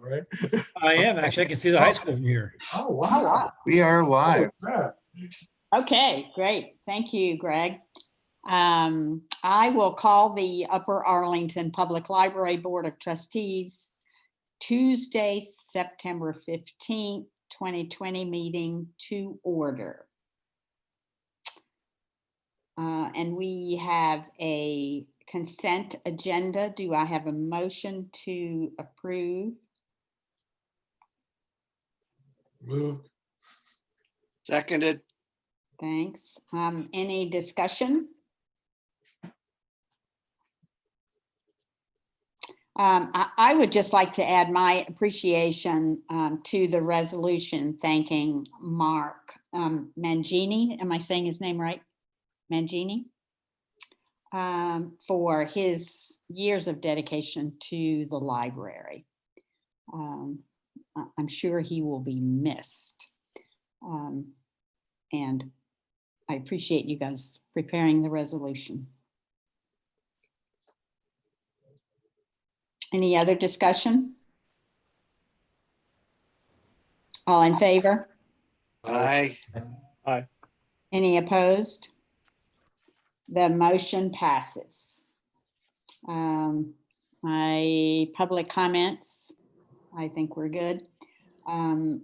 right? I am actually. I can see the high school from here. Oh, Oh, wow. wow. We are live. Okay, great. Thank you, Greg. I will call the Upper Arlington Public Library Board of Trustees Tuesday, September 15th, 2020 meeting to order. And we have a consent agenda. Do I have a motion to approve? Moved. Seconded. Thanks. Any discussion? I would just like to add my appreciation to the resolution thanking Mark Mangini. Am I saying his name right? Mangini? For his years of dedication to the library. I'm sure he will be missed. And I appreciate you guys preparing the resolution. Any other discussion? All in favor? Aye. Any opposed? The motion passes. My public comments, I think we're good.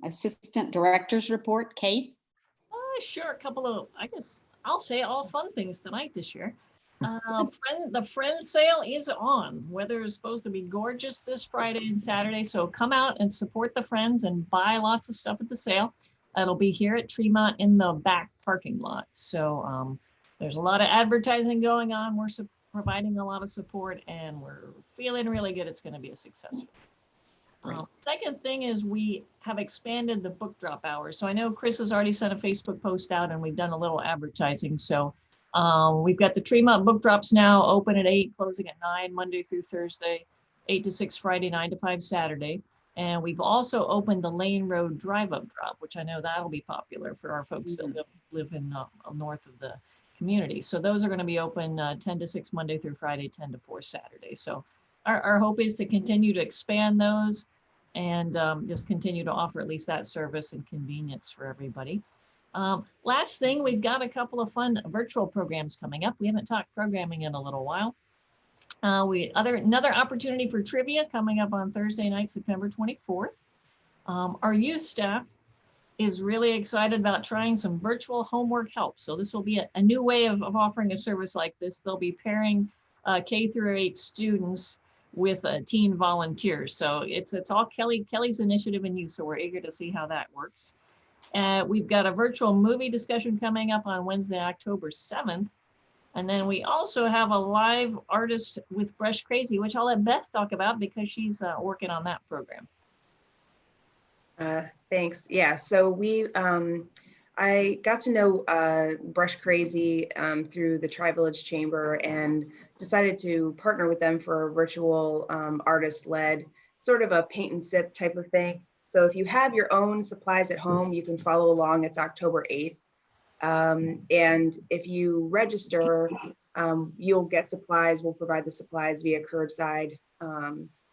Assistant Director's report, Kate? Sure, a couple of, I guess I'll say all fun things tonight this year. The friend sale is on. Weather is supposed to be gorgeous this Friday and Saturday, so come out and support the friends and buy lots of stuff at the sale. It'll be here at Tremont in the back parking lot. So there's a lot of advertising going on. We're providing a lot of support and we're feeling really good. It's going to be a success. Second thing is we have expanded the book drop hours. So I know Chris has already sent a Facebook post out and we've done a little advertising. So we've got the Tremont book drops now open at 8, closing at 9, Monday through Thursday, 8 to 6 Friday, 9 to 5 Saturday. And we've also opened the Lane Road drive-up drop, which I know that'll be popular for our folks that live in north of the community. So those are going to be open 10 to 6 Monday through Friday, 10 to 4 Saturday. So our hope is to continue to expand those and just continue to offer at least that service and convenience for everybody. Last thing, we've got a couple of fun virtual programs coming up. We haven't talked programming in a little while. Another opportunity for trivia coming up on Thursday night, September 24th. Our youth staff is really excited about trying some virtual homework help. So this will be a new way of offering a service like this. They'll be pairing K through 8 students with teen volunteers. So it's all Kelly's initiative and youth. So we're eager to see how that works. We've got a virtual movie discussion coming up on Wednesday, October 7th. And then we also have a live artist with Brush Crazy, which I'll let Beth talk about because she's working on that program. Thanks. Yeah, so I got to know Brush Crazy through the Tri-Village Chamber and decided to partner with them for a virtual artist-led sort of a paint and sip type of thing. So if you have your own supplies at home, you can follow along. It's October 8th. And if you register, you'll get supplies. We'll provide the supplies via curbside.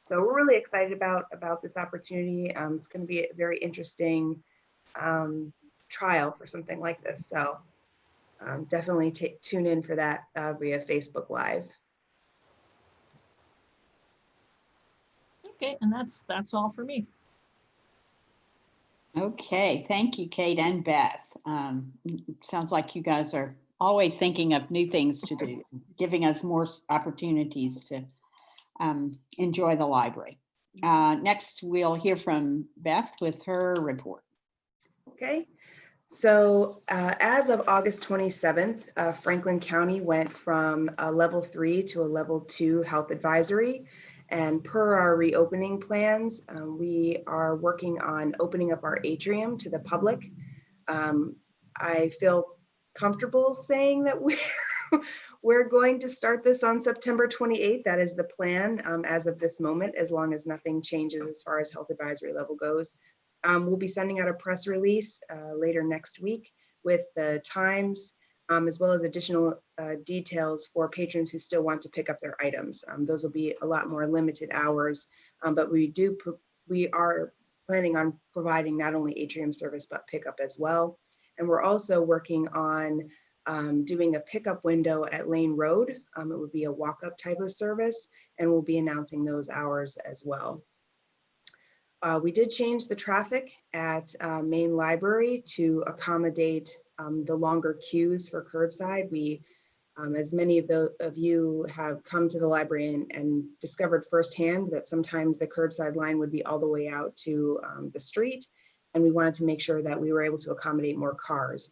So we're really excited about this opportunity. It's going to be a very interesting trial for something like this. So definitely tune in for that via Facebook Live. Okay, and that's all for me. Okay, thank you, Kate and Beth. Sounds like you guys are always thinking of new things to do, giving us more opportunities to enjoy the library. Next, we'll hear from Beth with her report. Okay, so as of August 27th, Franklin County went from a level 3 to a level 2 health advisory. And per our reopening plans, we are working on opening up our atrium to the public. I feel comfortable saying that we're going to start this on September 28th. That is the plan as of this moment, as long as nothing changes as far as health advisory level goes. We'll be sending out a press release later next week with the times, as well as additional details for patrons who still want to pick up their items. Those will be a lot more limited hours, but we do we are planning on providing not only atrium service, but pickup as well. And we're also working on doing a pickup window at Lane Road. It would be a walk-up type of service, and we'll be announcing those hours as well. We did change the traffic at Main Library to accommodate the longer queues for curbside. We, as many of you have come to the library and discovered firsthand that sometimes the curbside line would be all the way out to the street. And we wanted to make sure that we were able to accommodate more cars,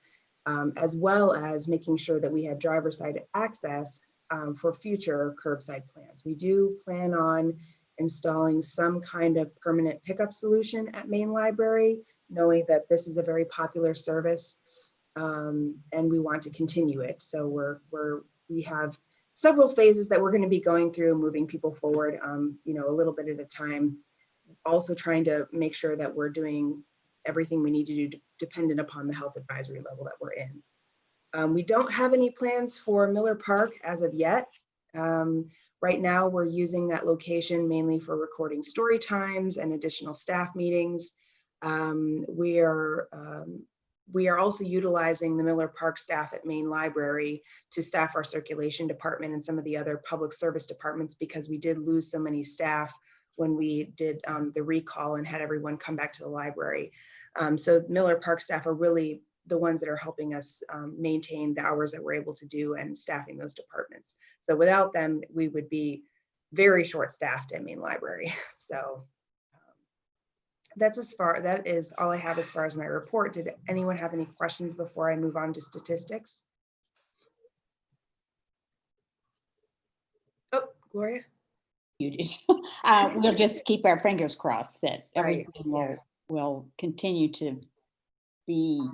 as well as making sure that we had driver's side access for future curbside plans. We do plan on installing some kind of permanent pickup solution at Main Library, knowing that this is a very popular service, and we want to continue it. So we have several phases that we're going to be going through, moving people forward, you know, a little bit at a time. Also trying to make sure that we're doing everything we need to do dependent upon the health advisory level that we're in. We don't have any plans for Miller Park as of yet. Right now, we're using that location mainly for recording story times and additional staff meetings. We are also utilizing the Miller Park staff at Main Library to staff our circulation department and some of the other public service departments, because we did lose so many staff when we did the recall and had everyone come back to the library. So Miller Park staff are really the ones that are helping us maintain the hours that we're able to do and staffing those departments. So without them, we would be very short-staffed at Main Library. So that is all I have as far as my report. Did anyone have any questions before I move on to statistics? Oh, Gloria? We'll just keep our fingers crossed that Right, everything will continue to be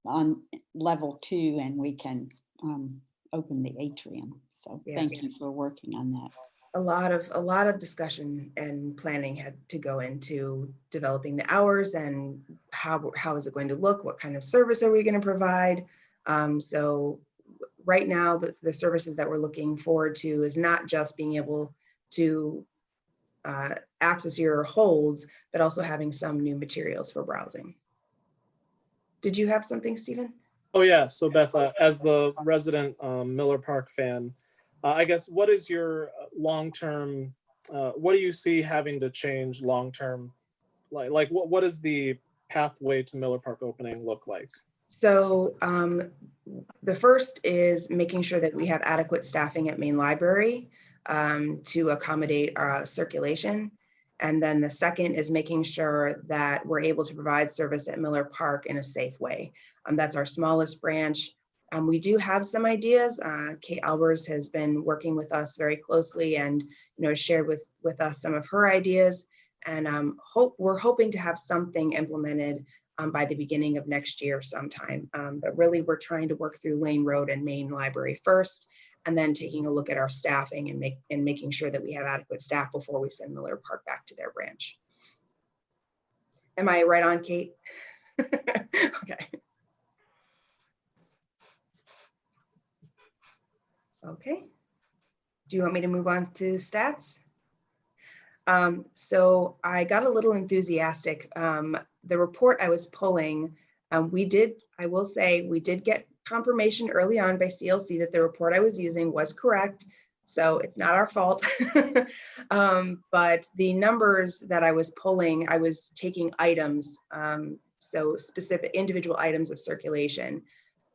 on level 2 and we can open the atrium. So thank you for working on that. A lot of discussion and planning had to go into developing the hours and how is it going to look? What kind of service are we going to provide? So right now, the services that we're looking forward to is not just being able to access your holds, but also having some new materials for browsing. Did you have something, Stephen? Oh yeah, so Beth, as the resident Miller Park fan, I guess what is your long-term, what do you see having to change long-term? Like what is the pathway to Miller Park opening look like? So the first is making sure that we have adequate staffing at Main Library to accommodate our circulation. And then the second is making sure that we're able to provide service at Miller Park in a safe way. That's our smallest branch. We do have some ideas. Kate Albers has been working with us very closely and shared with us some of her ideas. And we're hoping to have something implemented by the beginning of next year sometime. But really, we're trying to work through Lane Road and Main Library first, and then taking a look at our staffing and making sure that we have adequate staff before we send Miller Park back to their branch. Am I right on, Kate? Okay. Okay. Do you want me to move on to stats? So I got a little enthusiastic. The report I was pulling, I will say, we did get confirmation early on by CLC that the report I was using was correct. So it's not our fault. But the numbers that I was pulling, I was taking items, so specific individual items of circulation.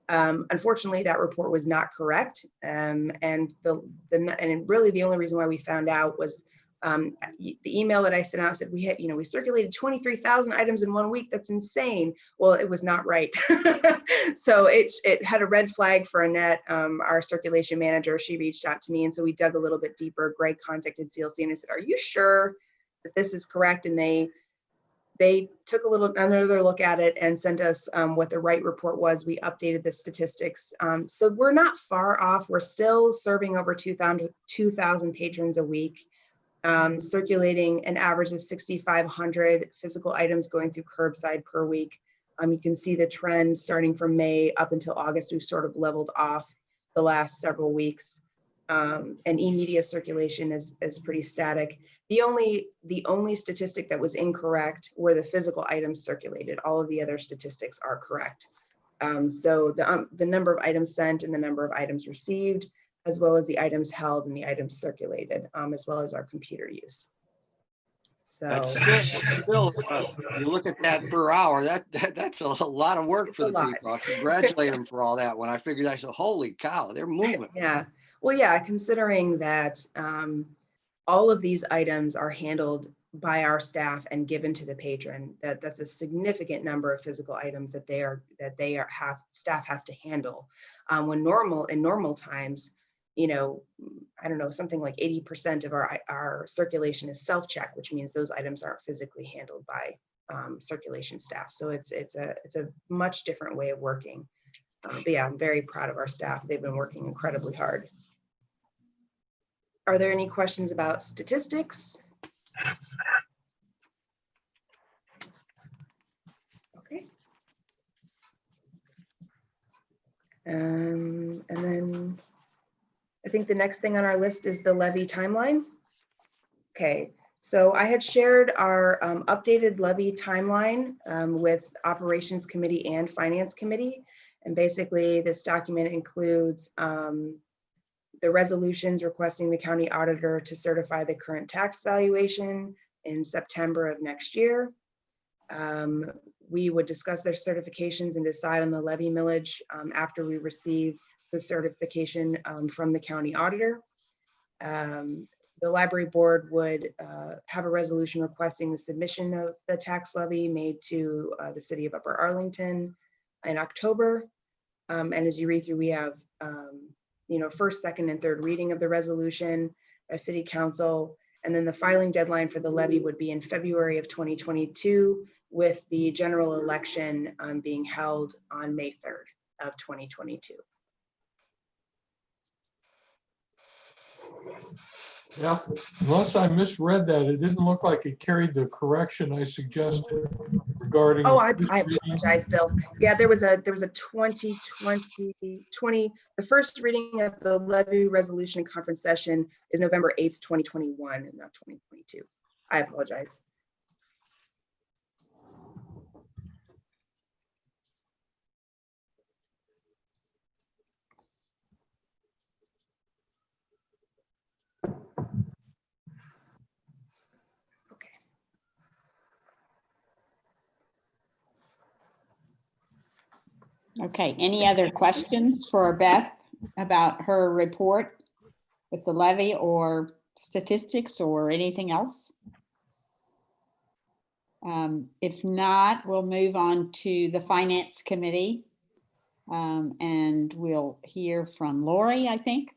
Unfortunately, that report was not correct. And really the only reason why we found out was the email that I sent out said we circulated 23,000 items in 1 week. That's insane. Well, it was not right. So it had a red flag for Annette, our circulation manager. She reached out to me, and so we dug a little bit deeper. Greg contacted CLC and I said, "Are you sure that this is correct?" And they took another look at it and sent us what the right report was. We updated the statistics. So we're not far off. We're still serving over 2,000 patrons a week. Circulating an average of 6,500 physical items going through curbside per week. You can see the trend starting from May up until August. We've sort of leveled off the last several weeks. And e-media circulation is pretty static. The only statistic that was incorrect were the physical items circulated. All of the other statistics are correct. So the number of items sent and the number of items received, as well as the items held and the items circulated, as well as our computer use. So Still, you look at that per hour, that's a lot of work It's for a the lot. people. I congratulate them for all that. When I figured, I said, holy cow, they're moving. yeah, well, yeah, considering that all of these items are handled by our staff and given to the patron, that's a significant number of physical items that staff have to handle. In normal times, you know, I don't know, something like 80% of our circulation is self-check, which means those items aren't physically handled by circulation staff. So it's a much different way of working. But yeah, I'm very proud of our staff. They've been working incredibly hard. Are there any questions about statistics? Okay. And then I think the next thing on our list is the levy timeline. Okay, so I had shared our updated levy timeline with Operations Committee and Finance Committee. And basically this document includes the resolutions requesting the county auditor to certify the current tax valuation in September of next year. We would discuss their certifications and decide on the levy millage after we receive the certification from the county auditor. The library board would have a resolution requesting the submission of the tax levy made to the city of Upper Arlington in October. And as you read through, we have you know, first, second, and third reading of the resolution, a city council, and then the filing deadline for the levy would be in February of 2022, with the general election being held on May 3rd of 2022. Yeah, unless I misread that, it didn't look like it carried the correction I suggested regarding. Oh, I apologize, Bill. Yeah, there was a 2020, the first reading of the levy resolution conference session is November 8th, 2021, and not 2022. I apologize. Okay, any other questions for Beth about her report with the levy or statistics or anything else? If not, we'll move on to the Finance Committee. And we'll hear from Lori, I think.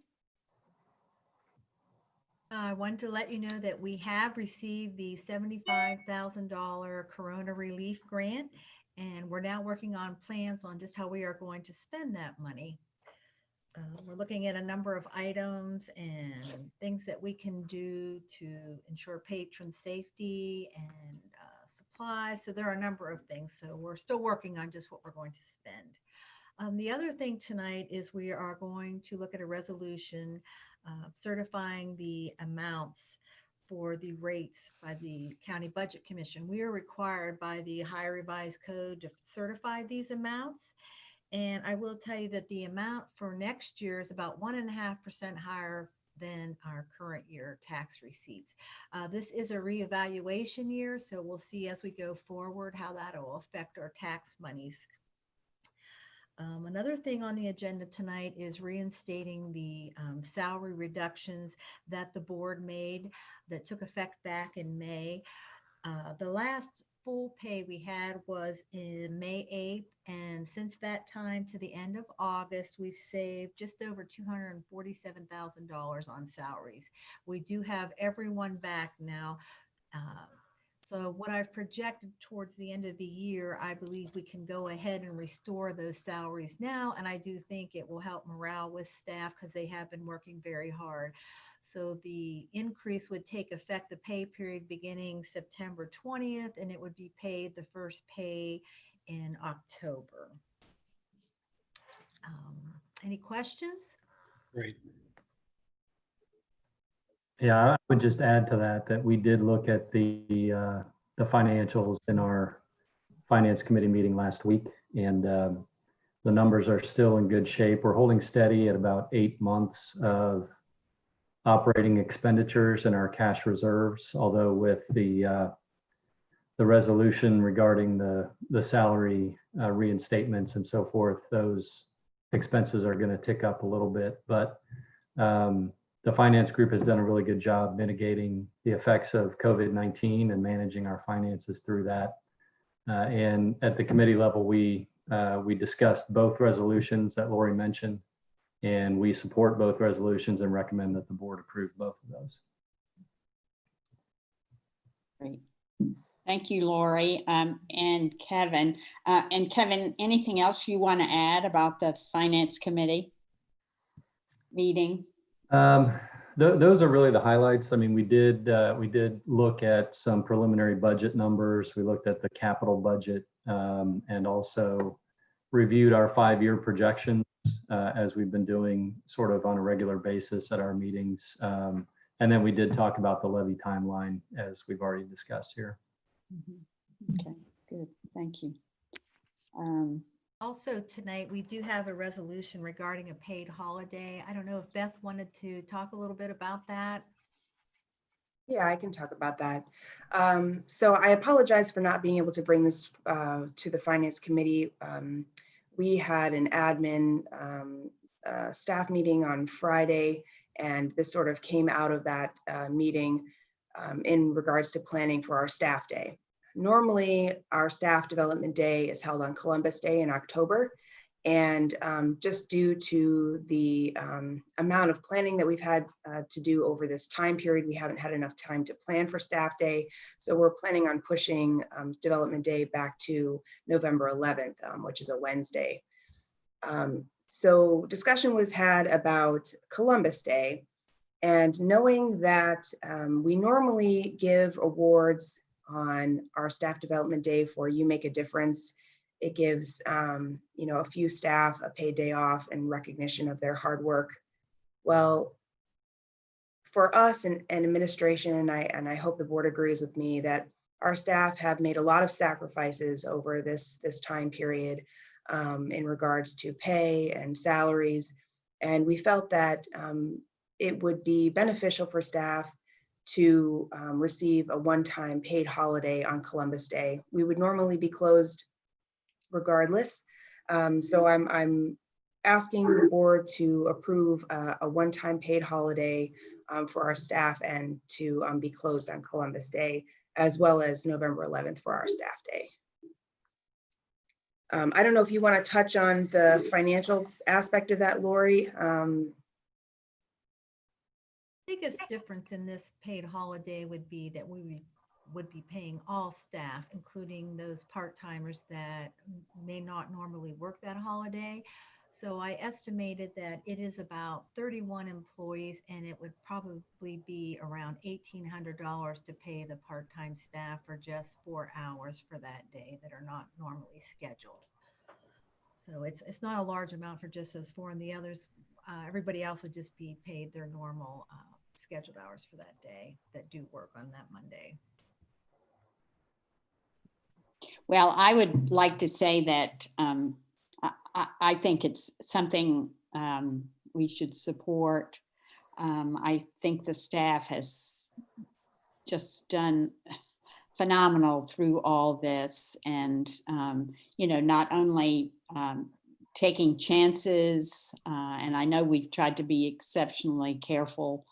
I wanted to let you know that we have received the $75,000 Corona Relief Grant, and we're now working on plans on just how we are going to spend that money. We're looking at a number of items and things that we can do to ensure patron safety and supplies. So there are a number of things. So we're still working on just what we're going to spend. The other thing tonight is we are going to look at a resolution certifying the amounts for the rates by the County Budget Commission. We are required by the Ohio Revised Code to certify these amounts. And I will tell you that the amount for next year is about 1.5% higher than our current year tax receipts. This is a reevaluation year, so we'll see as we go forward how that will affect our tax monies. Another thing on the agenda tonight is reinstating the salary reductions that the board made that took effect back in May. The last full pay we had was in May 8th. And since that time to the end of August, we've saved just over $247,000 on salaries. We do have everyone back now. So what I've projected towards the end of the year, I believe we can go ahead and restore those salaries now. And I do think it will help morale with staff because they have been working very hard. So the increase would take effect the pay period beginning September 20th, and it would be paid the first pay in October. Any questions? Great. Yeah, I would just add to that we did look at the financials in our finance committee meeting last week, and the numbers are still in good shape. We're holding steady at about 8 months of operating expenditures in our cash reserves, although with the resolution regarding the salary reinstatements and so forth, those expenses are going to tick up a little bit. But the finance group has done a really good job mitigating the effects of COVID-19 and managing our finances through that. And at the committee level, we discussed both resolutions that Lori mentioned, and we support both resolutions and recommend that the board approve both of those. Great. Thank you, Lori, and Kevin. And Kevin, anything else you want to add about the Finance Committee meeting? Those are really the highlights. I mean, we did look at some preliminary budget numbers. We looked at the capital budget and also reviewed our 5-year projections as we've been doing sort of on a regular basis at our meetings. And then we did talk about the levy timeline as we've already discussed here. Okay, good. Thank you. Also tonight, we do have a resolution regarding a paid holiday. I don't know if Beth wanted to talk a little bit about that. Yeah, I can talk about that. So I apologize for not being able to bring this to the Finance Committee. We had an admin staff meeting on Friday, and this sort of came out of that meeting in regards to planning for our staff day. Normally, our staff development day is held on Columbus Day in October. And just due to the amount of planning that we've had to do over this time period, we haven't had enough time to plan for staff day. So we're planning on pushing development day back to November 11th, which is a Wednesday. So discussion was had about Columbus Day, and knowing that we normally give awards on our staff development day for You Make a Difference. It gives a few staff a paid day off in recognition of their hard work. Well, for us and administration, and I hope the board agrees with me, that our staff have made a lot of sacrifices over this time period in regards to pay and salaries. And we felt that it would be beneficial for staff to receive a one-time paid holiday on Columbus Day. We would normally be closed regardless. So I'm asking the board to approve a one-time paid holiday for our staff and to be closed on Columbus Day, as well as November 11th for our staff day. I don't know if you want to touch on the financial aspect of that, Lori. Biggest difference in this paid holiday would be that we would be paying all staff, including those part-timers that may not normally work that holiday. So I estimated that it is about 31 employees, and it would probably be around $1,800 to pay the part-time staff for just 4 hours for that day that are not normally scheduled. So it's not a large amount for just those 4, and the others, everybody else would just be paid their normal scheduled hours for that day that do work on that Monday. Well, I would like to say that I think it's something we should support. I think the staff has just done phenomenal through all this, and not only taking chances, and I know we've tried to be exceptionally careful,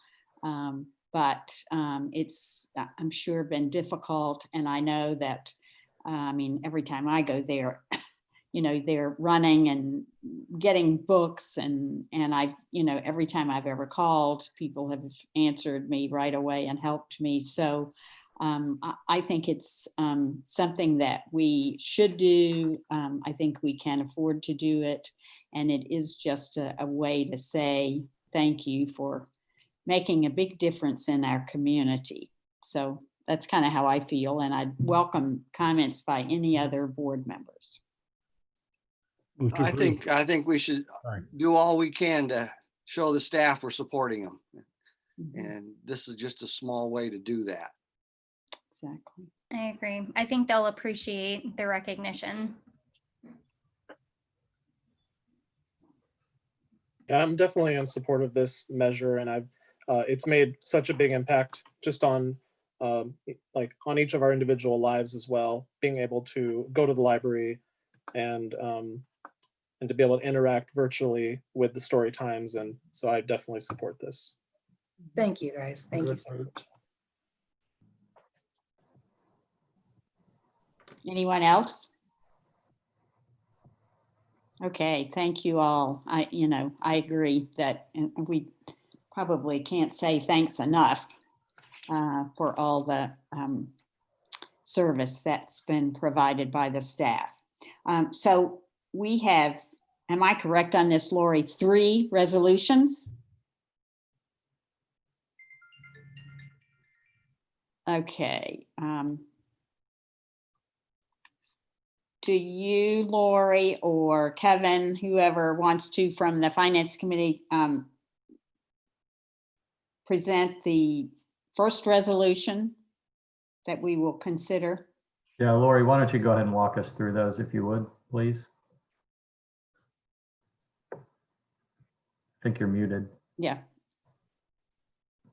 but it's, I'm sure, been difficult. And I know that, every time I go there, they're running and getting books, and I've, every time I've ever called, people have answered me right away and helped me. So I think it's something that we should do. I think we can afford to do it. And it is just a way to say thank you for making a big difference in our community. So that's kind of how I feel. And I'd welcome comments by any other board members. Move to approve. I think we should Sorry. do all we can to show the staff we're supporting them. Mhm, And this is just a small way to do that. exactly. I agree. I think they'll appreciate the recognition. Yeah, I'm definitely in support of this measure, and it's made such a big impact just on, like on each of our individual lives as well. Being able to go to the library and to be able to interact virtually with the story times, and so I definitely support this. Thank you, guys. Thank you so much. Anyone else? Okay, thank you all. I agree that and we probably can't say thanks enough for all the service that's been provided by the staff. So we have, am I correct on this, Lori, 3 resolutions? Okay. Do you, Lori, or Kevin, whoever wants to from the Finance Committee, present the first resolution that we will consider? Yeah, Lori, why don't you go ahead and walk us through those if you would, please? I think you're muted. Yeah.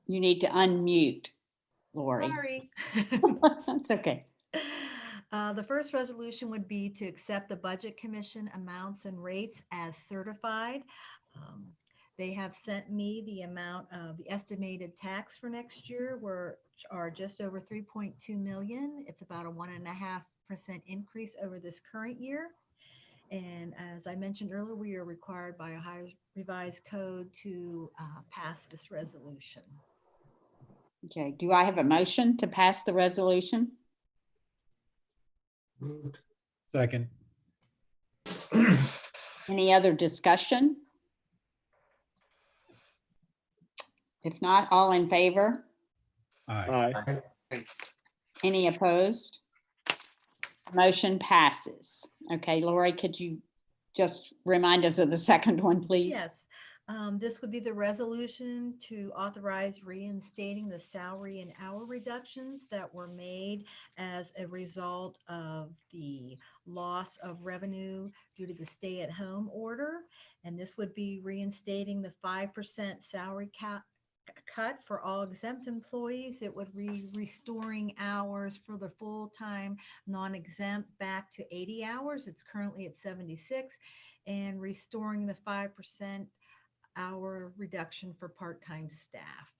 You need to unmute, Lori. Sorry. It's okay. The first resolution would be to accept the Budget Commission amounts and rates as certified. They have sent me the amount of the estimated tax for next year, which are just over 3.2 million. It's about a 1.5% increase over this current year. And as I mentioned earlier, we are required by a higher revised code to pass this resolution. Okay, do I have a motion to pass the resolution? Moved. Second. Any other discussion? If not, all in favor? Aye. Aye. Any opposed? Motion passes. Okay, Lori, could you just remind us of the second one, please? Yes, this would be the resolution to authorize reinstating the salary and hour reductions that were made as a result of the loss of revenue due to the stay-at-home order. And this would be reinstating the 5% salary cut for all exempt employees. It would be restoring hours for the full-time non-exempt back to 80 hours. It's currently at 76, and restoring the 5% hour reduction for part-time staff.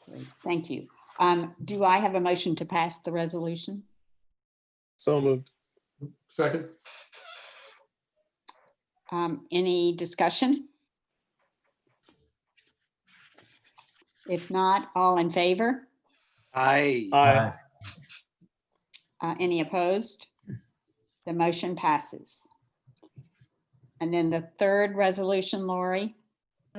Great, thank you. Do I have a motion to pass the resolution? So moved. Second. Any discussion? If not, all in favor? Aye. Aye. Any opposed? The motion passes. And then the third resolution, Lori?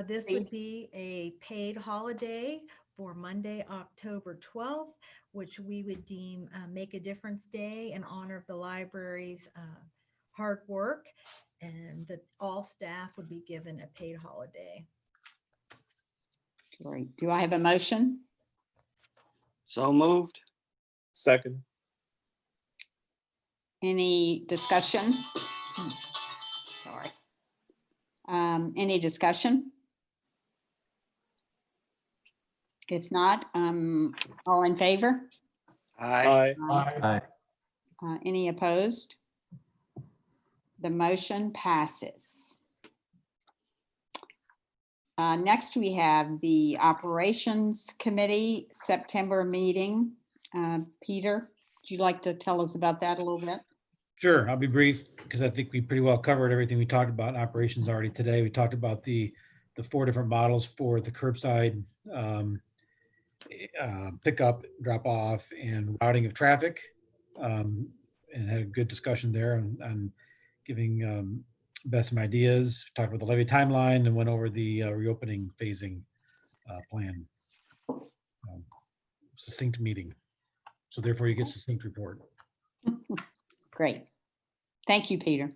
This Please. would be a paid holiday for Monday, October 12th, which we would deem Make a Difference Day in honor of the library's hard work, and that all staff would be given a paid holiday. Great. Do I have a motion? So moved. Second. Any discussion? Sorry. Any discussion? If not, all in favor? Aye. Aye. Aye. Any opposed? The motion passes. Next, we have the Operations Committee September meeting. Peter, would you like to tell us about that a little bit? Sure, I'll be brief because I think we pretty well covered everything we talked about in operations already today. We talked about the 4 different models for the curbside pickup, drop off, and routing of traffic, and had a good discussion there on giving Beth some ideas. Talked about the levy timeline and went over the reopening phasing plan. Succinct meeting. So therefore you get succinct report. Great. Thank you, Peter.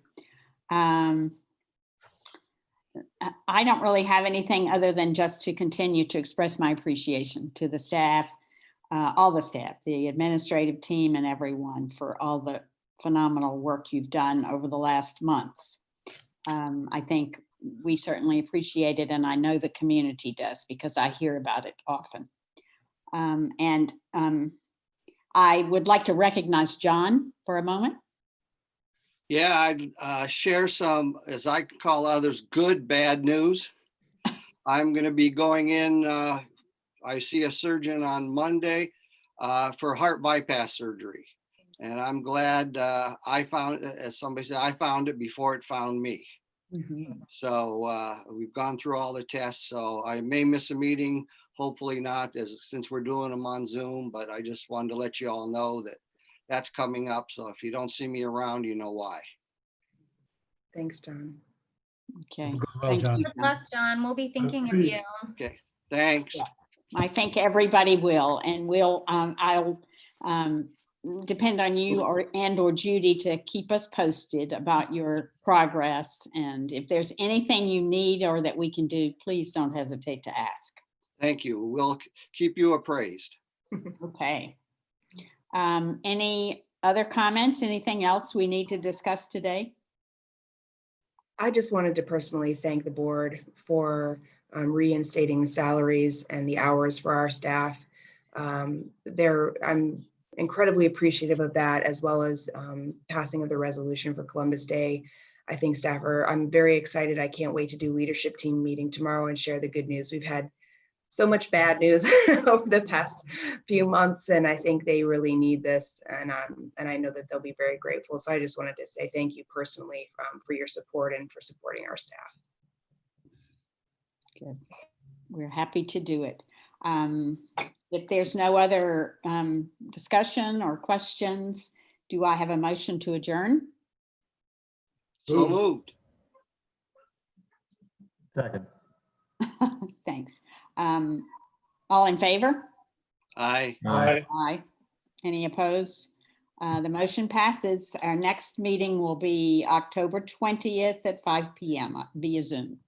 I don't really have anything other than just to continue to express my appreciation to the staff, all the staff, the administrative team and everyone for all the phenomenal work you've done over the last months. I think we certainly appreciate it, and I know the community does because I hear about it often. I would like to recognize John for a moment. Yeah, I'd share some, as I call others, good, bad news. I'm going to be going in, I see a surgeon on Monday for heart bypass surgery. And I'm glad I found, as somebody said, I found it before it found me. So we've gone through all the tests, so I may miss a meeting, hopefully not, since we're doing them on Zoom, but I just wanted to let you all know that that's coming up. So if you don't see me around, you know why. Thanks, John. Okay. Goes well, Thank John. you, Good luck, John. We'll be thinking of Godspeed. you. Okay, thanks. Yeah. I think everybody will, and I'll depend on you or Judy to keep us posted about your progress. And if there's anything you need or that we can do, please don't hesitate to ask. Thank you. We'll keep you appraised. Okay. Any other comments? Anything else we need to discuss today? I just wanted to personally thank the board for reinstating the salaries and the hours for our staff. I'm incredibly appreciative of that, as well as passing of the resolution for Columbus Day. I think I'm very excited. I can't wait to do leadership team meeting tomorrow and share the good news. We've had so much bad news over the past few months, and I think they really need this, and I know that they'll be very grateful. So I just wanted to say thank you personally for your support and for supporting our staff. Good. We're happy to do it. If there's no other discussion or questions, do I have a motion to adjourn? So moved. Second. Thanks. All in favor? Aye. Aye. Aye. Any opposed? The motion passes. Our next meeting will be October 20th at 5 p.m. via Zoom.